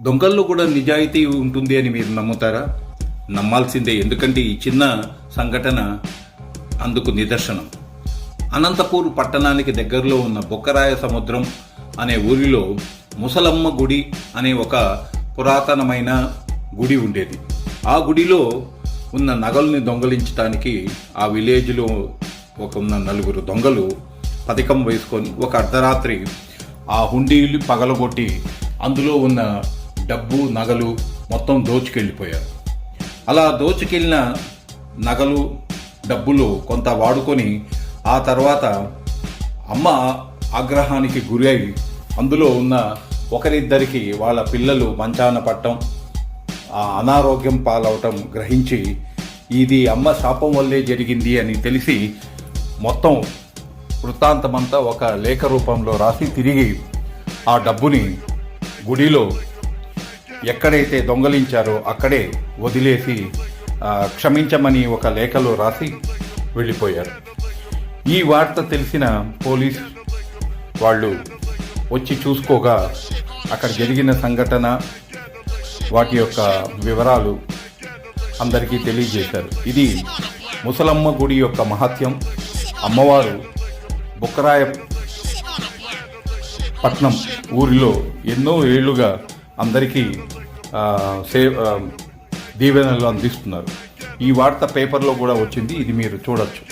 దొంగల్లో కూడా నిజాయితీ ఉంటుంది అని మీరు నమ్ముతారా? నమ్మాల్సిందే, ఎందుకంటే ఈ చిన్న సంఘటన అందుకు నిదర్శనం. అనంతపూర్ పట్టణానికి దగ్గరలో ఉన్న బొక్కరాయ సముద్రం అనే ఊరిలో ముసలమ్మ గుడి అనే ఒక పురాతనమైన గుడి ఉండేది. ఆ గుడిలో ఉన్న నగల్ని దొంగలించడానికి ఆ విలేజ్లో ఉన్న నలుగురు దొంగలు పథకం వేసుకొని ఒక అర్ధరాత్రి ఆ హుండీలు పగలగొట్టి అందులో ఉన్న డబ్బు నగలు మొత్తం దోచుకెళ్ళిపోయారు. అలా దోచుకెళ్ళిన నగలు డబ్బులు కొంత వాడుకొని ఆ తర్వాత అమ్మ ఆగ్రహానికి గురి అయి అందులో ఉన్న ఒకరిద్దరికి వాళ్ళ పిల్లలు మంచాన పట్టడం, అనారోగ్యం పాలవటం గ్రహించి ఇది అమ్మ శాపం వల్లే జరిగింది అని తెలిసి మొత్తం వృత్తాంతమంతా ఒక లేఖ రూపంలో రాసి తిరిగి ఆ డబ్బుని గుడిలో ఎక్కడైతే దొంగలించారో అక్కడే వదిలేసి క్షమించమని ఒక లేఖలో రాసి వెళ్ళిపోయారు. ఈ వార్త తెలిసిన పోలీస్ వాళ్ళు వచ్చి చూసుకోగా అక్కడ జరిగిన సంఘటన వాటి యొక్క వివరాలు అందరికీ తెలియజేశారు. ఇది ముసలమ్మ గుడి యొక్క మహత్యం. అమ్మవారు బుక్కరాయ పట్నం ఊరిలో ఎన్నో ఏళ్లుగా అందరికీ దీవెనలు అందిస్తున్నారు. ఈ వార్త పేపర్లో కూడా వచ్చింది, ఇది మీరు చూడొచ్చు.